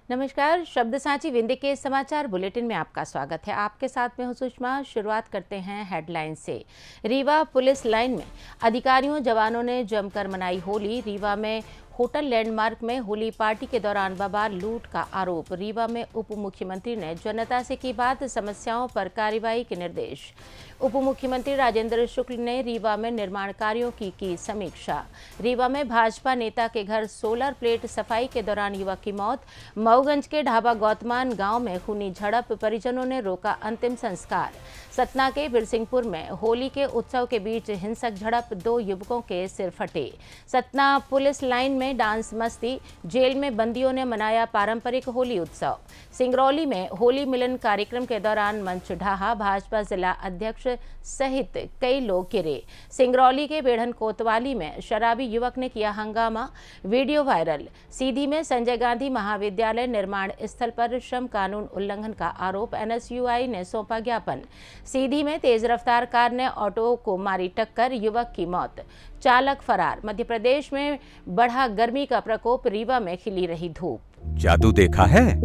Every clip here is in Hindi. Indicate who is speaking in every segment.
Speaker 1: नमस्कार। शब्द सांची विंध्य के समाचार बुलेटिन में आपका स्वागत है। आपके साथ में हूं सुषमा। शुरुआत करते हैं हेडलाइन से। रीवा पुलिस लाइन में अधिकारियों जवानों ने जमकर मनाई होली। रीवा में होटल लैंडमार्क में होली पार्टी के दौरान बवाल लूट का आरोप। रीवा में उप मुख्यमंत्री ने जनता से की बात, समस्याओं पर कार्रवाई के निर्देश। उप मुख्यमंत्री राजेंद्र शुक्ल ने रीवा में निर्माण कार्यों की समीक्षा। रीवा में भाजपा नेता के घर सोलर प्लेट सफाई के दौरान युवक की मौत। मऊगंज के ढाबा गौतमान गांव में खूनी झड़प, परिजनों ने रोका अंतिम संस्कार। सतना के बिरसिंहपुर में होली के उत्सव के बीच हिंसक झड़प, 2 युवकों के सिर फटे। सतना पुलिस लाइन में डांस मस्ती, जेल में बंदियों ने मनाया पारंपरिक होली उत्सव। सिंगरौली में होली मिलन कार्यक्रम के दौरान मंच ढहा, भाजपा जिला अध्यक्ष सहित कई लोग गिरे। सिंगरौली के बेढ़न कोतवाली में शराबी युवक ने किया हंगामा, वीडियो वायरल। सीधी में संजय गांधी महाविद्यालय निर्माण स्थल पर श्रम कानून उल्लंघन का आरोप, एनएसयूआई ने सौंपा ज्ञापन। सीधी में तेज रफ्तार कार ने ऑटो को मारी टक्कर, युवक की मौत, चालक फरार। मध्य प्रदेश में बढ़ा गर्मी का प्रकोप, रीवा में खिली रही धूप।
Speaker 2: जादू देखा है,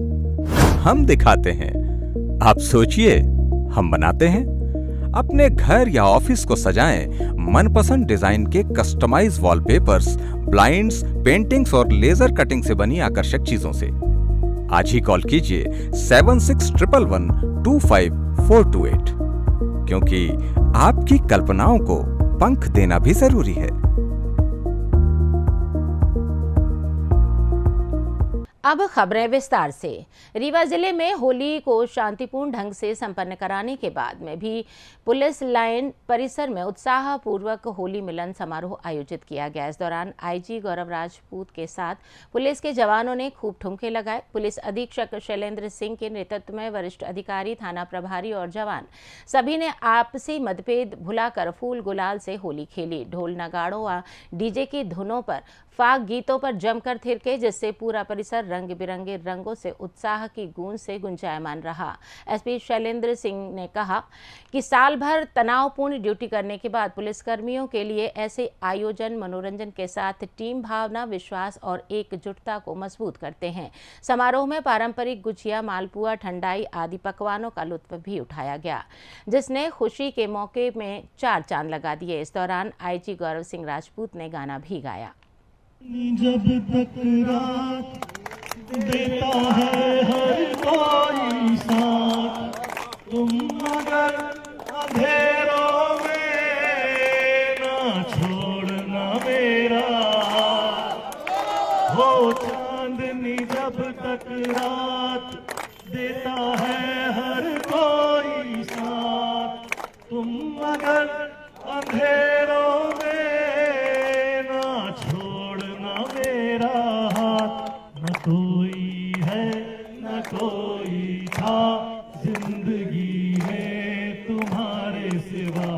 Speaker 2: हम दिखाते हैं। आप सोचिए, हम बनाते हैं। अपने घर या ऑफिस को सजाएं मनपसंद डिजाइन के कस्टमाइज वॉलपेपर्स, ब्लाइंड्स, पेंटिंग्स और लेजर कटिंग से बनी आकर्षक चीजों से। आज ही कॉल कीजिए 7611125428, क्योंकि आपकी कल्पनाओं को पंख देना भी जरूरी है।
Speaker 1: अब खबरें विस्तार से। रीवा जिले में होली को शांतिपूर्ण ढंग से संपन्न कराने के बाद में भी पुलिस लाइन परिसर में उत्साहपूर्वक होली मिलन समारोह आयोजित किया गया। इस दौरान आईजी गौरव राजपूत के साथ पुलिस के जवानों ने खूब ठुमके लगाए। पुलिस अधीक्षक शैलेंद्र सिंह के नेतृत्व में वरिष्ठ अधिकारी, थाना प्रभारी और जवान सभी ने आपसी मतभेद भुलाकर फूल गुलाल से होली खेली। ढोल नगाड़ों व डीजे की धुनों पर, फाग गीतों पर जमकर थिरके, जिससे पूरा परिसर रंग बिरंगे रंगों से, उत्साह की गूंज से गुंजायमान रहा। एसपी शैलेंद्र सिंह ने कहा कि साल भर तनावपूर्ण ड्यूटी करने के बाद पुलिसकर्मियों के लिए ऐसे आयोजन मनोरंजन के साथ टीम भावना, विश्वास और एकजुटता को मजबूत करते हैं। समारोह में पारंपरिक गुजिया, मालपुआ, ठंडाई आदि पकवानों का लुत्फ भी उठाया गया, जिसने खुशी के मौके में 4 चांद लगा दिए। इस दौरान आईजी गौरव सिंह राजपूत ने गाना भी गाया।
Speaker 3: जब तक रात देता है हर कोई साथ, तुम मगर अंधेरों में ना छोड़ना मेरा। हो चांदनी जब तक रात देता है हर कोई साथ, तुम मगर अंधेरों में मेरा हाथ। न कोई है न कोई था जिंदगी में तुम्हारे सिवा,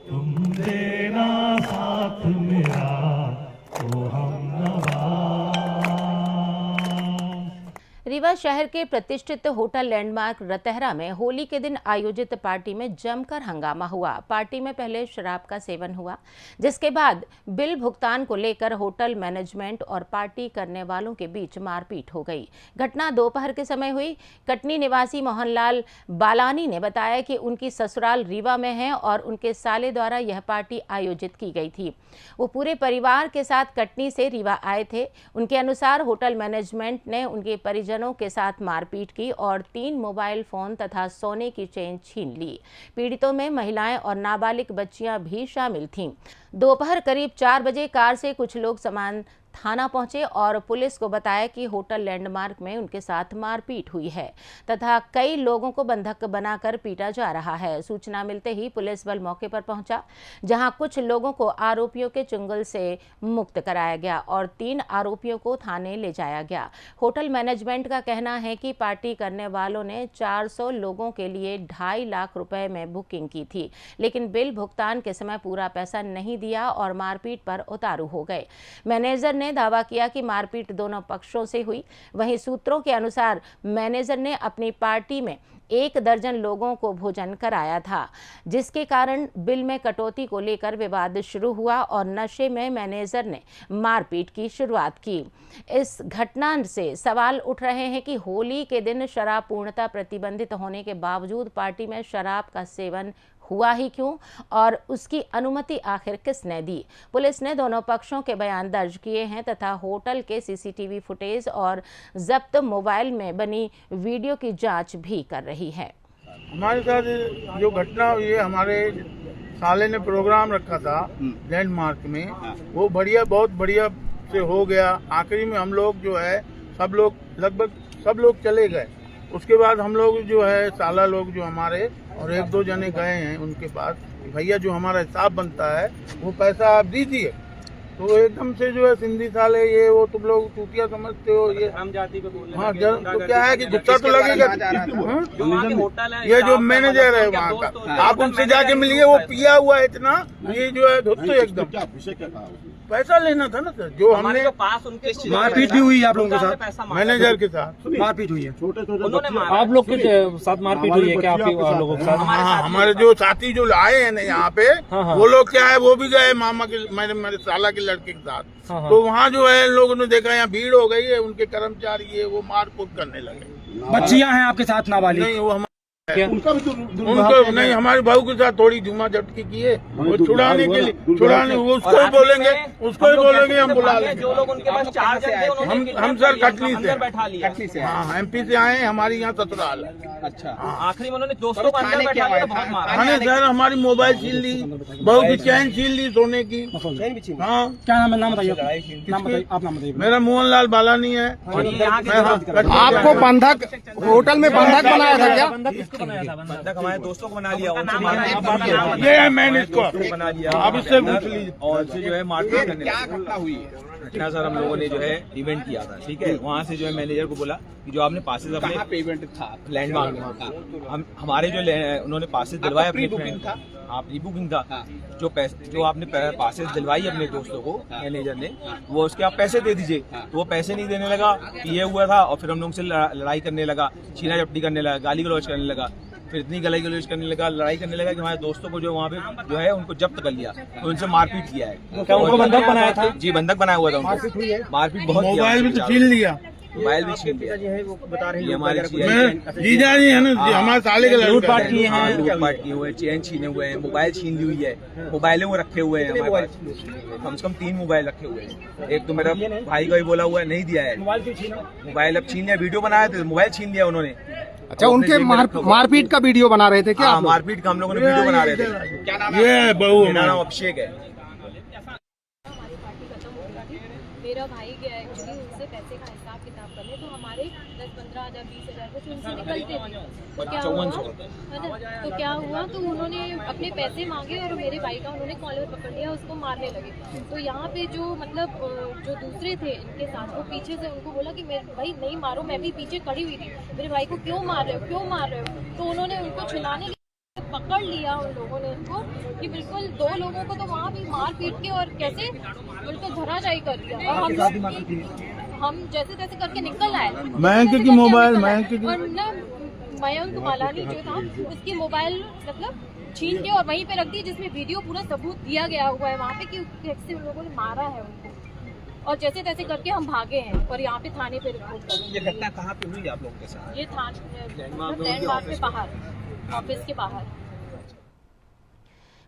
Speaker 3: तुम देना साथ मेरा तो हम नवा।
Speaker 1: रीवा शहर के प्रतिष्ठित होटल लैंडमार्क रतहरा में होली के दिन आयोजित पार्टी में जमकर हंगामा हुआ। पार्टी में पहले शराब का सेवन हुआ, जिसके बाद बिल भुगतान को लेकर होटल मैनेजमेंट और पार्टी करने वालों के बीच मारपीट हो गई। घटना दोपहर के समय हुई। कटनी निवासी मोहनलाल बालानी ने बताया कि उनकी ससुराल रीवा में है और उनके साले द्वारा यह पार्टी आयोजित की गई थी। वो पूरे परिवार के साथ कटनी से रीवा आए थे। उनके अनुसार होटल मैनेजमेंट ने उनके परिजनों के साथ मारपीट की और 3 मोबाइल फोन तथा सोने की चेन छीन ली। पीड़ितों में महिलाएं और नाबालिग बच्चियां भी शामिल थीं। दोपहर करीब 4 बजे कार से कुछ लोग सामान थाना पहुंचे और पुलिस को बताया कि होटल लैंडमार्क में उनके साथ मारपीट हुई है तथा कई लोगों को बंधक बनाकर पीटा जा रहा है। सूचना मिलते ही पुलिस बल मौके पर पहुंचा, जहां कुछ लोगों को आरोपियों के चुंगल से मुक्त कराया गया और 3 आरोपियों को थाने ले जाया गया। होटल मैनेजमेंट का कहना है कि पार्टी करने वालों ने 400 लोगों के लिए 2.5 लाख रुपए में बुकिंग की थी, लेकिन बिल भुगतान के समय पूरा पैसा नहीं दिया और मारपीट पर उतारू हो गए। मैनेजर ने दावा किया कि मारपीट दोनों पक्षों से हुई। वहीं सूत्रों के अनुसार मैनेजर ने अपनी पार्टी में 1 दर्जन लोगों को भोजन कराया था, जिसके कारण बिल में कटौती को लेकर विवाद शुरू हुआ और नशे में मैनेजर ने मारपीट की शुरुआत की। इस घटना से सवाल उठ रहे हैं कि होली के दिन शराब पूर्णतः प्रतिबंधित होने के बावजूद पार्टी में शराब का सेवन हुआ ही क्यों और उसकी अनुमति आखिर किसने दी। पुलिस ने दोनों पक्षों के बयान दर्ज किए हैं तथा होटल के सीसीटीवी फुटेज और जब्त मोबाइल में बनी वीडियो की जांच भी कर रही है।
Speaker 4: हमारे साथ जो घटना हुई है, हमारे साले ने प्रोग्राम रखा था लैंडमार्क में, वो बहुत बढ़िया से हो गया। आखिरी में हम लोग जो है लगभग सब लोग चले गए। उसके बाद हम लोग जो है साला लोग जो हमारे और 1-2 जने गए हैं उनके पास, भैया जो हमारा हिसाब बनता है वो पैसा आप दीजिए। तो एकदम से जो है सिंधी साले ये वो तुम लोग टूटिया समझते हो, ये हम जाति को बोल रहे हैं। हाँ, तो क्या है कि गुस्सा तो लगेगा। ये जो मैनेजर है वहाँ का, आप उनसे जाके मिलिए, वो पिया हुआ है इतना, ये जो है धुत एकदम पैसा लेना था ना सर। जो हमने
Speaker 5: पास उनके
Speaker 6: मारपीट भी हुई है आप लोगों के साथ,
Speaker 4: मैनेजर के साथ
Speaker 6: मारपीट हुई है।
Speaker 5: आप लोग के साथ मारपीट हुई है क्या आपके लोगों के साथ?
Speaker 4: हाँ, हमारे जो साथी जो आए हैं ना यहाँ पे, वो लोग क्या है वो भी गए मामा के मेरे साला के लड़के के साथ। तो वहाँ जो है लोगों ने देखा यहाँ भीड़ हो गई है, उनके कर्मचारी है वो मारकूट करने लगे।
Speaker 6: बच्चियां हैं आपके साथ नाबालिग?
Speaker 4: नहीं, वो उनको नहीं, हमारे भाऊ के साथ थोड़ी धुमा झटकी की है, वो छुड़ाने के लिए वो उसको ही बोलेंगे हम बुला लेंगे।
Speaker 5: जो लोग उनके पास चार्ज थे
Speaker 4: हम सर कटनी से
Speaker 5: बैठा लिया।
Speaker 4: हाँ, MP से आए हैं, हमारी यहाँ ससुराल है।
Speaker 5: अच्छा, आखिरी में उन्होंने दोस्तों को अंदर बैठा लिया, बहुत मारा।
Speaker 4: हाँ सर, हमारी मोबाइल छीन ली, बहू की चैन छीन ली सोने की। हाँ,
Speaker 6: क्या नाम है? नाम बताइए, आप नाम बताइए।
Speaker 4: मेरा मोहनलाल बालानी है।
Speaker 6: आपको बंधक होटल में बंधक बनाया था क्या?
Speaker 5: बंधक हमारे दोस्तों को बना लिया,
Speaker 4: ये है मैंने इसको
Speaker 5: बना लिया।
Speaker 4: अब इससे पूछ लीजिए।
Speaker 5: और से जो है मारपीट करने लगा। घटना सर हम लोगों ने जो है इवेंट किया था, ठीक है। वहाँ से जो है मैनेजर को बोला कि जो आपने पासेस अपने इवेंट था लैंडमार्क में, हम हमारे जो उन्होंने पासेस दिलवाए अपने फ्रेंड का, आप प्री बुकिंग था, जो आपने पासेस दिलवाई अपने दोस्तों को मैनेजर ने, वो उसके आप पैसे दे दीजिए। तो वो पैसे नहीं देने लगा, ये हुआ था। और फिर हम लोग से लड़ाई करने लगा, छीना झपटी करने लगा, गाली गलौज करने लगा। फिर इतनी गाली गलौज करने लगा, लड़ाई करने लगा कि हमारे दोस्तों को जो वहाँ पे जो है उनको जब्त कर लिया, तो उनसे मारपीट किया है।
Speaker 6: क्या उनको बंधक बनाया था?
Speaker 5: जी, बंधक बनाया हुआ था उनको। मारपीट बहुत,
Speaker 4: मोबाइल भी तो छीन लिया,
Speaker 5: मोबाइल भी छीन लिया। बता रहे हैं हमारे
Speaker 4: जीजा जी है ना, हमारे साले के
Speaker 6: लूटपाट किए हैं,
Speaker 5: लूटपाट किए हुए, चेन छीने हुए हैं, मोबाइल छीन ली हुई है, मोबाइलें वो रखे हुए हैं हमारे पास, कम से कम 3 मोबाइल रखे हुए हैं। एक तो मेरा भाई का ही बोला हुआ है नहीं दिया है मोबाइल, अब छीन लिया। वीडियो बनाया था, मोबाइल छीन लिया उन्होंने।
Speaker 6: अच्छा, उनके मारपीट का वीडियो बना रहे थे क्या?
Speaker 5: मारपीट का हम लोगों ने वीडियो बना रहे थे।
Speaker 4: क्या नाम है? ये बहू,
Speaker 5: मेरा नाम अभिषेक है।
Speaker 7: मेरा भाई गया एक्चुअली उनसे पैसे का हिसाब किताब करने, तो हमारे 10-15 हज़ार 20 हज़ार कुछ उनसे निकलते थे। तो क्या हुआ है ना, तो उन्होंने अपने पैसे मांगे और मेरे भाई का उन्होंने कॉलर पकड़ लिया, उसको मारने लगे। तो यहाँ पे जो मतलब जो दूसरे थे इनके साथ, वो पीछे से उनको बोला कि मेरे भाई नहीं मारो, मैं भी पीछे खड़ी हुई थी, मेरे भाई को क्यों मार रहे हो, क्यों मार रहे हो। तो उन्होंने उनको छिलाने पकड़ लिया उन लोगों ने उनको, कि बिल्कुल 2 लोगों को तो वहाँ भी मार पीट के और कैसे बिल्कुल धराशायी कर दिया। और हम जैसे तैसे करके निकल आए।
Speaker 4: बैंक की मोबाइल,
Speaker 7: और ना मयंक बालानी जो था उसकी मोबाइल मतलब छीन के और वहीं पे रख दी, जिसमें वीडियो पूरा सबूत दिया गया हुआ है वहाँ पे कि कैसे उन लोगों ने मारा है उनको। और जैसे तैसे करके हम भागे हैं और यहाँ पे थाने पे रिपोर्ट करेंगे।
Speaker 5: ये घटना कहाँ पे हुई आप लोगों के साथ?
Speaker 7: ये थाने लैंडमार्क के बाहर, ऑफिस के बाहर।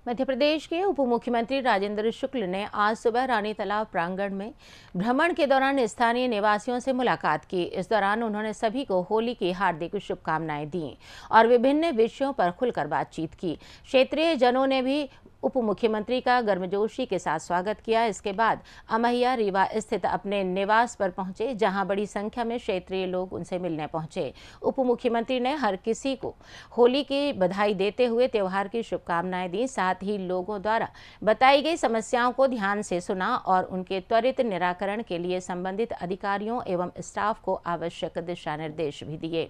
Speaker 1: मध्य प्रदेश के उप मुख्यमंत्री राजेंद्र शुक्ल ने आज सुबह रानी तालाब प्रांगण में भ्रमण के दौरान स्थानीय निवासियों से मुलाकात की। इस दौरान उन्होंने सभी को होली की हार्दिक शुभकामनाएं दी और विभिन्न विषयों पर खुलकर बातचीत की। क्षेत्रीय जनों ने भी उप मुख्यमंत्री का गर्मजोशी के साथ स्वागत किया। इसके बाद अमैया रीवा स्थित अपने निवास पर पहुंचे, जहां बड़ी संख्या में क्षेत्रीय लोग उनसे मिलने पहुंचे। उप मुख्यमंत्री ने हर किसी को होली की बधाई देते हुए त्यौहार की शुभकामनाएं दी। साथ ही लोगों द्वारा बताई गई समस्याओं को ध्यान से सुना और उनके त्वरित निराकरण के लिए संबंधित अधिकारियों एवं स्टाफ को आवश्यक दिशा निर्देश भी दिए।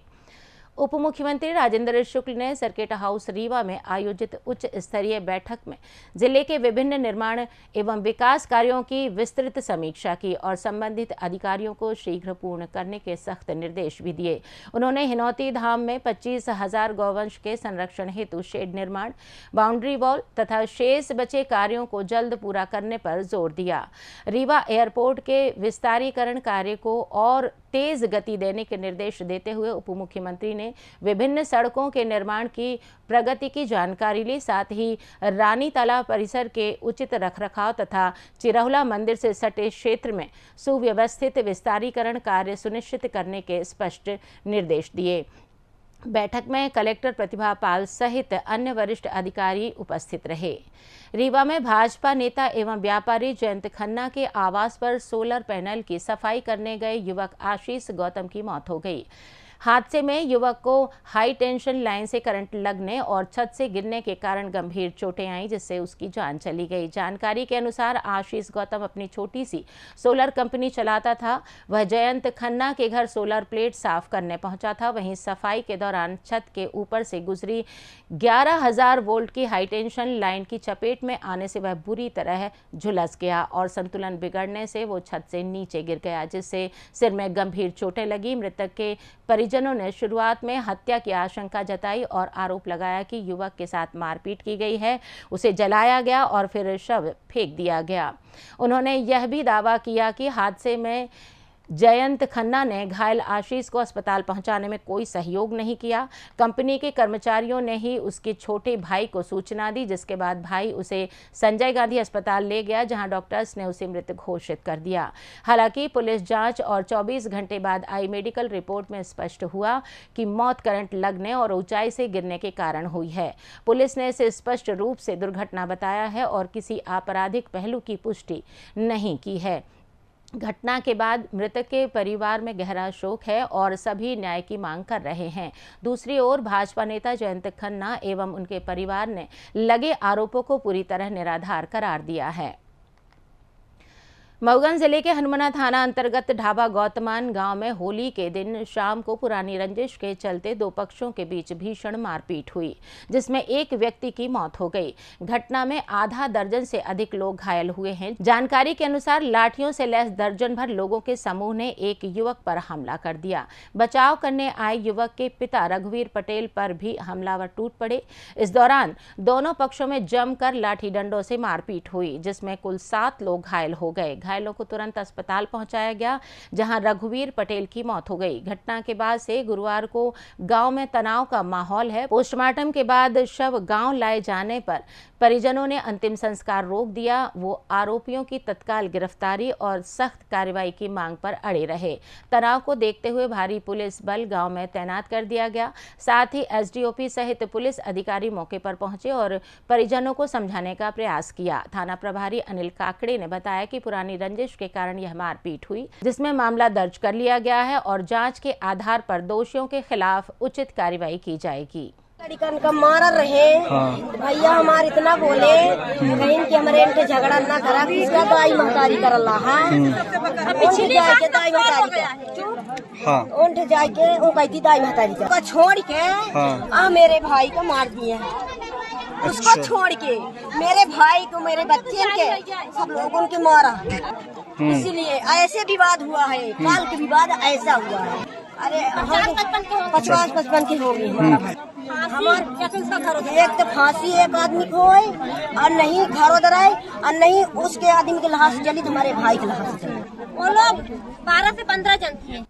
Speaker 1: उप मुख्यमंत्री राजेंद्र शुक्ल ने सर्किट हाउस रीवा में आयोजित उच्च स्तरीय बैठक में जिले के विभिन्न निर्माण एवं विकास कार्यों की विस्तृत समीक्षा की और संबंधित अधिकारियों को शीघ्र पूर्ण करने के सख्त निर्देश भी दिए। उन्होंने हिनौती धाम में 25,000 गौवंश के संरक्षण हेतु शेड निर्माण, बाउंड्री वॉल तथा शेष बचे कार्यों को जल्द पूरा करने पर जोर दिया। रीवा एयरपोर्ट के विस्तारीकरण कार्य को और तेज गति देने के निर्देश देते हुए उप मुख्यमंत्री ने विभिन्न सड़कों के निर्माण की प्रगति की जानकारी ली। साथ ही रानी तालाब परिसर के उचित रखरखाव तथा चिरहुला मंदिर से सटे क्षेत्र में सुव्यवस्थित विस्तारीकरण कार्य सुनिश्चित करने के स्पष्ट निर्देश दिए। बैठक में कलेक्टर प्रतिभा पाल सहित अन्य वरिष्ठ अधिकारी उपस्थित रहे। रीवा में भाजपा नेता एवं व्यापारी जयंत खन्ना के आवास पर सोलर पैनल की सफाई करने गए युवक आशीष गौतम की मौत हो गई। हादसे में युवक को हाई टेंशन लाइन से करंट लगने और छत से गिरने के कारण गंभीर चोटें आईं, जिससे उसकी जान चली गई। जानकारी के अनुसार आशीष गौतम अपनी छोटी सी सोलर कंपनी चलाता था। वह जयंत खन्ना के घर सोलर प्लेट साफ करने पहुंचा था। वहीं सफाई के दौरान छत के ऊपर से गुजरी 11,000 वोल्ट की हाई टेंशन लाइन की चपेट में आने से वह बुरी तरह झुलस गया और संतुलन बिगड़ने से वो छत से नीचे गिर गया, जिससे सिर में गंभीर चोटें लगी। मृतक के परिजनों ने शुरुआत में हत्या की आशंका जताई और आरोप लगाया कि युवक के साथ मारपीट की गई है, उसे जलाया गया और फिर शव फेंक दिया गया। उन्होंने यह भी दावा किया कि हादसे में जयंत खन्ना ने घायल आशीष को अस्पताल पहुंचाने में कोई सहयोग नहीं किया। कंपनी के कर्मचारियों ने ही उसके छोटे भाई को सूचना दी, जिसके बाद भाई उसे संजय गांधी अस्पताल ले गया, जहां डॉक्टर्स ने उसे मृत घोषित कर दिया। हालांकि पुलिस जांच और 24 घंटे बाद आई मेडिकल रिपोर्ट में स्पष्ट हुआ कि मौत करंट लगने और ऊंचाई से गिरने के कारण हुई है। पुलिस ने इसे स्पष्ट रूप से दुर्घटना बताया है और किसी आपराधिक पहलू की पुष्टि नहीं की है। घटना के बाद मृतक के परिवार में गहरा शोक है और सभी न्याय की मांग कर रहे हैं। दूसरी ओर भाजपा नेता जयंत खन्ना एवं उनके परिवार ने लगे आरोपों को पूरी तरह निराधार करार दिया है। मऊगंज जिले के हनुमाना थाना अंतर्गत ढाबा गौतमान गांव में होली के दिन शाम को पुरानी रंजिश के चलते दो पक्षों के बीच भीषण मारपीट हुई, जिसमें एक व्यक्ति की मौत हो गई। घटना में आधा दर्जन से अधिक लोग घायल हुए हैं। जानकारी के अनुसार लाठियों से लैस दर्जन भर लोगों के समूह ने एक युवक पर हमला कर दिया। बचाव करने आए युवक के पिता रघुवीर पटेल पर भी हमलावर टूट पड़े। इस दौरान दोनों पक्षों में जमकर लाठी डंडों से मारपीट हुई, जिसमें कुल 7 लोग घायल हो गए। घायलों को तुरंत अस्पताल पहुंचाया गया, जहां रघुवीर पटेल की मौत हो गई। घटना के बाद से गुरुवार को गांव में तनाव का माहौल है। पोस्टमार्टम के बाद शव गांव लाए जाने पर परिजनों ने अंतिम संस्कार रोक दिया। वो आरोपियों की तत्काल गिरफ्तारी और सख्त कार्रवाई की मांग पर अड़े रहे। तनाव को देखते हुए भारी पुलिस बल गांव में तैनात कर दिया गया। साथ ही एसडीओपी सहित पुलिस अधिकारी मौके पर पहुंचे और परिजनों को समझाने का प्रयास किया। थाना प्रभारी अनिल काकड़े ने बताया कि पुरानी रंजिश के कारण यह मारपीट हुई, जिसमें मामला दर्ज कर लिया गया है और जांच के आधार पर दोषियों के खिलाफ उचित कार्रवाई की जाएगी।
Speaker 8: लड़कन का मारा रहे भैया हमारे इतना बोले कहीं कि हमारे इनके झगड़ा ना करा, किसका दाई महतारी कर अल्लाह पीछे जाए के दाई महतारी उठ जाए के वो कहती दाई महतारी का छोड़ के मेरे भाई को मार दिए, उसको छोड़ के मेरे भाई को मेरे बच्चे के सब लोगों के मारा। इसीलिए ऐसे विवाद हुआ है, काल के विवाद ऐसा हुआ है। अरे 50-55 की होगी हमारे एक तो फांसी एक आदमी को और नहीं घरों दराए और नहीं उसके आदमी के लाश जली, हमारे भाई के लाश जली। वो लोग 12 से 15 जन थे।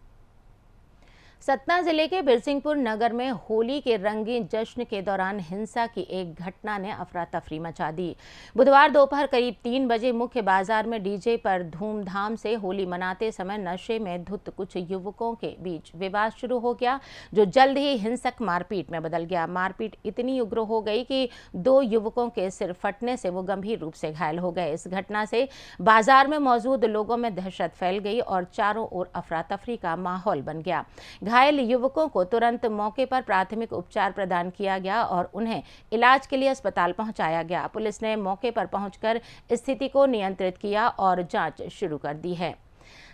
Speaker 1: सतना जिले के बिरसिंहपुर नगर में होली के रंगीन जश्न के दौरान हिंसा की एक घटना ने अफरा तफरी मचा दी। बुधवार दोपहर करीब 3 बजे मुख्य बाजार में डीजे पर धूमधाम से होली मनाते समय नशे में धुत कुछ युवकों के बीच विवाद शुरू हो गया, जो जल्द ही हिंसक मारपीट में बदल गया। मारपीट इतनी उग्र हो गई कि 2 युवकों के सिर फटने से वो गंभीर रूप से घायल हो गए। इस घटना से बाजार में मौजूद लोगों में दहशत फैल गई और चारों ओर अफरा तफरी का माहौल बन गया। घायल युवकों को तुरंत मौके पर प्राथमिक उपचार प्रदान किया गया और उन्हें इलाज के लिए अस्पताल पहुंचाया गया। पुलिस ने मौके पर पहुंचकर स्थिति को नियंत्रित किया और जांच शुरू कर दी है।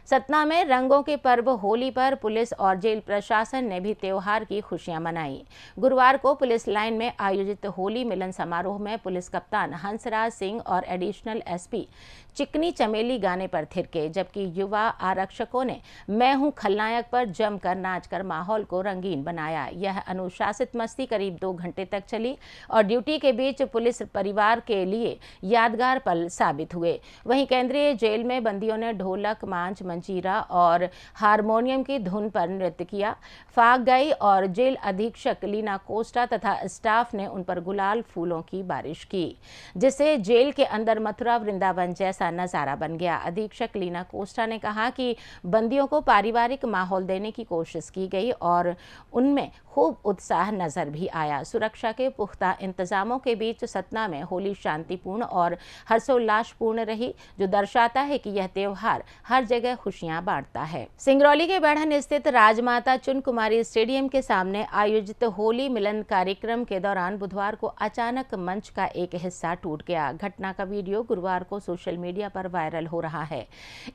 Speaker 1: सतना में रंगों के पर्व होली पर पुलिस और जेल प्रशासन ने भी त्योहार की खुशियां मनाई। गुरुवार को पुलिस लाइन में आयोजित होली मिलन समारोह में पुलिस कप्तान हंसराज सिंह और एडिशनल एसपी चिकनी चमेली गाने पर थिरके, जबकि युवा आरक्षकों ने मैं हूं खलनायक पर जमकर नाचकर माहौल को रंगीन बनाया। यह अनुशासित मस्ती करीब 2 घंटे तक चली और ड्यूटी के बीच पुलिस परिवार के लिए यादगार पल साबित हुए। वहीं केंद्रीय जेल में बंदियों ने ढोलक, मांझ, मंजीरा और हारमोनियम की धुन पर नृत्य किया। फाग गाई और जेल अधीक्षक लीना कोस्टा तथा स्टाफ ने उन पर गुलाल फूलों की बारिश की, जिससे जेल के अंदर मथुरा वृंदावन जैसा नजारा बन गया। अधीक्षक लीना कोस्टा ने कहा कि बंदियों को पारिवारिक माहौल देने की कोशिश की गई और उनमें खूब उत्साह नजर भी आया। सुरक्षा के पुख्ता इंतजामों के बीच सतना में होली शांतिपूर्ण और हर्षोल्लासपूर्ण रही, जो दर्शाता है कि यह त्योहार हर जगह खुशियां बांटता है। सिंगरौली के बेढ़न स्थित राजमाता चुन कुमारी स्टेडियम के सामने आयोजित होली मिलन कार्यक्रम के दौरान बुधवार को अचानक मंच का एक हिस्सा टूट गया। घटना का वीडियो गुरुवार को सोशल मीडिया पर वायरल हो रहा है।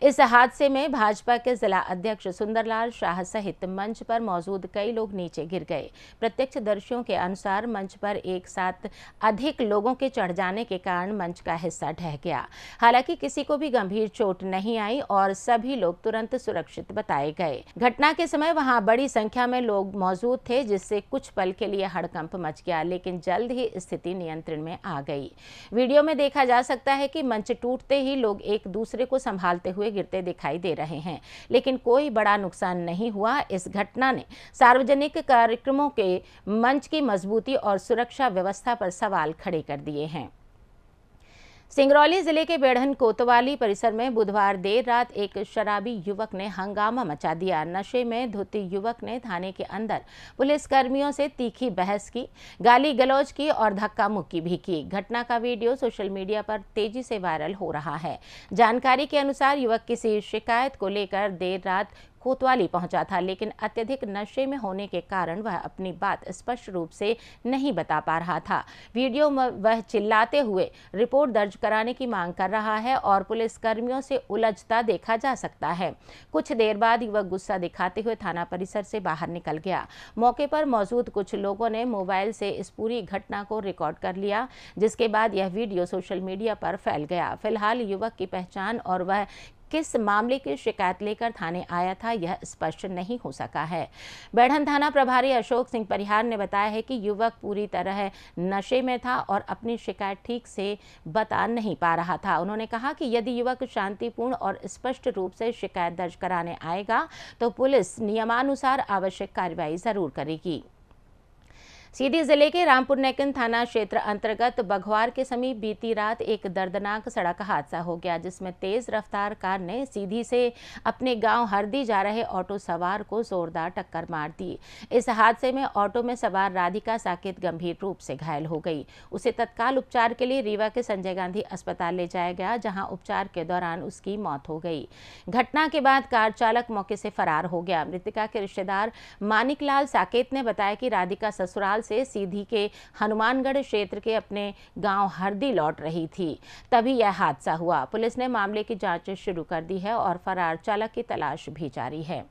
Speaker 1: इस हादसे में भाजपा के जिला अध्यक्ष सुंदरलाल शाह सहित मंच पर मौजूद कई लोग नीचे गिर गए। प्रत्यक्षदर्शियों के अनुसार मंच पर एक साथ अधिक लोगों के चढ़ जाने के कारण मंच का हिस्सा ढह गया। हालांकि किसी को भी गंभीर चोट नहीं आई और सभी लोग तुरंत सुरक्षित बताए गए। घटना के समय वहां बड़ी संख्या में लोग मौजूद थे, जिससे कुछ पल के लिए हड़कंप मच गया, लेकिन जल्द ही स्थिति नियंत्रण में आ गई। वीडियो में देखा जा सकता है कि मंच टूटते ही लोग एक दूसरे को संभालते हुए गिरते दिखाई दे रहे हैं, लेकिन कोई बड़ा नुकसान नहीं हुआ। इस घटना ने सार्वजनिक कार्यक्रमों के मंच की मजबूती और सुरक्षा व्यवस्था पर सवाल खड़े कर दिए हैं। सिंगरौली जिले के बेढ़न कोतवाली परिसर में बुधवार देर रात एक शराबी युवक ने हंगामा मचा दिया। नशे में धुत युवक ने थाने के अंदर पुलिसकर्मियों से तीखी बहस की, गाली गलौज की और धक्का मुक्की भी की। घटना का वीडियो सोशल मीडिया पर तेजी से वायरल हो रहा है। जानकारी के अनुसार युवक किसी शिकायत को लेकर देर रात कोतवाली पहुंचा था, लेकिन अत्यधिक नशे में होने के कारण वह अपनी बात स्पष्ट रूप से नहीं बता पा रहा था। वीडियो में वह चिल्लाते हुए रिपोर्ट दर्ज कराने की मांग कर रहा है और पुलिसकर्मियों से उलझता देखा जा सकता है। कुछ देर बाद युवक गुस्सा दिखाते हुए थाना परिसर से बाहर निकल गया। मौके पर मौजूद कुछ लोगों ने मोबाइल से इस पूरी घटना को रिकॉर्ड कर लिया, जिसके बाद यह वीडियो सोशल मीडिया पर फैल गया। फिलहाल युवक की पहचान और वह किस मामले की शिकायत लेकर थाने आया था, यह स्पष्ट नहीं हो सका है। बेढ़न थाना प्रभारी अशोक सिंह परिहार ने बताया है कि युवक पूरी तरह नशे में था और अपनी शिकायत ठीक से बता नहीं पा रहा था। उन्होंने कहा कि यदि युवक शांतिपूर्ण और स्पष्ट रूप से शिकायत दर्ज कराने आएगा तो पुलिस नियमानुसार आवश्यक कार्रवाई जरूर करेगी। सीधी जिले के रामपुर नेकिन थाना क्षेत्र अंतर्गत बघवार के समीप बीती रात एक दर्दनाक सड़क हादसा हो गया, जिसमें तेज रफ्तार कार ने सीधी से अपने गांव हरदी जा रहे ऑटो सवार को जोरदार टक्कर मार दी। इस हादसे में ऑटो में सवार राधिका साकेत गंभीर रूप से घायल हो गई। उसे तत्काल उपचार के लिए रीवा के संजय गांधी अस्पताल ले जाया गया, जहां उपचार के दौरान उसकी मौत हो गई। घटना के बाद कार चालक मौके से फरार हो गया। मृतका के रिश्तेदार मानिकलाल साकेत ने बताया कि राधिका ससुराल से सीधी के हनुमानगढ़ क्षेत्र के अपने गांव हरदी लौट रही थी, तभी यह हादसा हुआ। पुलिस ने मामले की जांच शुरू कर दी है और फरार चालक की तलाश भी जारी है।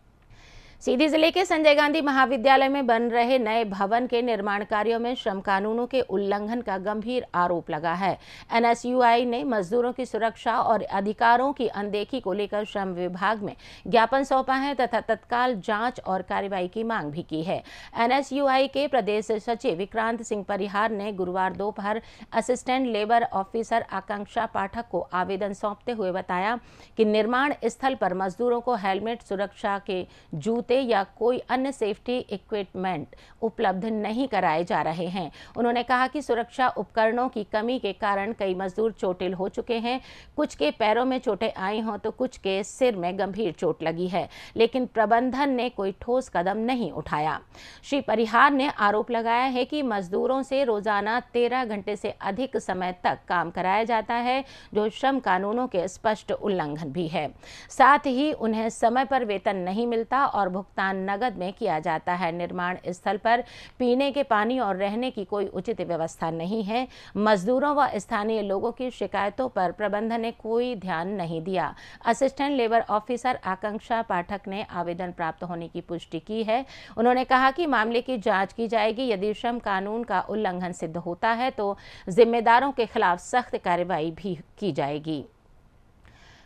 Speaker 1: सीधी जिले के संजय गांधी महाविद्यालय में बन रहे नए भवन के निर्माण कार्यों में श्रम कानूनों के उल्लंघन का गंभीर आरोप लगा है। एनएसयूआई ने मजदूरों की सुरक्षा और अधिकारों की अनदेखी को लेकर श्रम विभाग में ज्ञापन सौंपा है तथा तत्काल जांच और कार्रवाई की मांग भी की है। एनएसयूआई के प्रदेश सचिव विक्रांत सिंह परिहार ने गुरुवार दोपहर असिस्टेंट लेबर ऑफिसर आकांक्षा पाठक को आवेदन सौंपते हुए बताया कि निर्माण स्थल पर मजदूरों को हेलमेट, सुरक्षा के जूते या कोई अन्य सेफ्टी इक्विपमेंट उपलब्ध नहीं कराए जा रहे हैं। उन्होंने कहा कि सुरक्षा उपकरणों की कमी के कारण कई मजदूर चोटिल हो चुके हैं। कुछ के पैरों में चोटें आई हों तो कुछ के सिर में गंभीर चोट लगी है, लेकिन प्रबंधन ने कोई ठोस कदम नहीं उठाया। श्री परिहार ने आरोप लगाया है कि मजदूरों से रोजाना 13 घंटे से अधिक समय तक काम कराया जाता है, जो श्रम कानूनों के स्पष्ट उल्लंघन भी है। साथ ही उन्हें समय पर वेतन नहीं मिलता और भुगतान नगद में किया जाता है। निर्माण स्थल पर पीने के पानी और रहने की कोई उचित व्यवस्था नहीं है। मजदूरों व स्थानीय लोगों की शिकायतों पर प्रबंधन ने कोई ध्यान नहीं दिया। असिस्टेंट लेबर ऑफिसर आकांक्षा पाठक ने आवेदन प्राप्त होने की पुष्टि की है। उन्होंने कहा कि मामले की जांच की जाएगी। यदि श्रम कानून का उल्लंघन सिद्ध होता है तो जिम्मेदारों के खिलाफ सख्त कार्रवाई भी की जाएगी।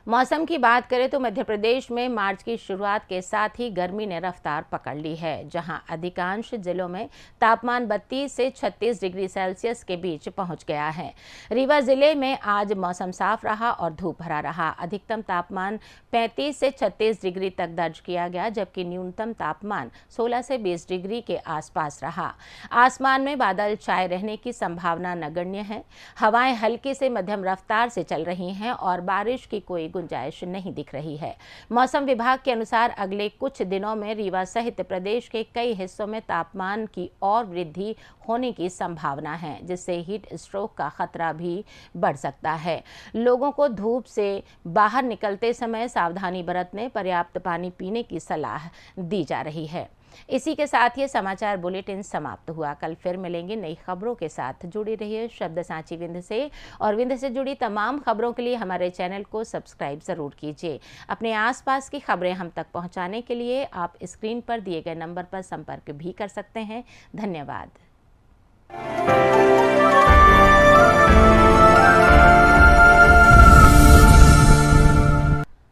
Speaker 1: मौसम की बात करें तो मध्य प्रदेश में मार्च की शुरुआत के साथ ही गर्मी ने रफ्तार पकड़ ली है, जहां अधिकांश जिलों में तापमान 32 से 36 डिग्री सेल्सियस के बीच पहुंच गया है। रीवा जिले में आज मौसम साफ रहा और धूप भरा रहा। अधिकतम तापमान 35 से 36 डिग्री तक दर्ज किया गया, जबकि न्यूनतम तापमान 16 से 20 डिग्री के आसपास रहा। आसमान में बादल छाए रहने की संभावना नगण्य है। हवाएं हल्की से मध्यम रफ्तार से चल रही हैं और बारिश की कोई गुंजाइश नहीं दिख रही है। मौसम विभाग के अनुसार अगले कुछ दिनों में रीवा सहित प्रदेश के कई हिस्सों में तापमान की और वृद्धि होने की संभावना है, जिससे हीट स्ट्रोक का खतरा भी बढ़ सकता है। लोगों को धूप से बाहर निकलते समय सावधानी बरतने, पर्याप्त पानी पीने की सलाह दी जा रही है। इसी के साथ ये समाचार बुलेटिन समाप्त हुआ। कल फिर मिलेंगे नई खबरों के साथ। जुड़ी रहिए शब्द सांची विंध्य से, और विंध्य से जुड़ी तमाम खबरों के लिए हमारे चैनल को सब्सक्राइब जरूर कीजिए। अपने आसपास की खबरें हम तक पहुंचाने के लिए आप स्क्रीन पर दिए गए नंबर पर संपर्क भी कर सकते हैं। धन्यवाद।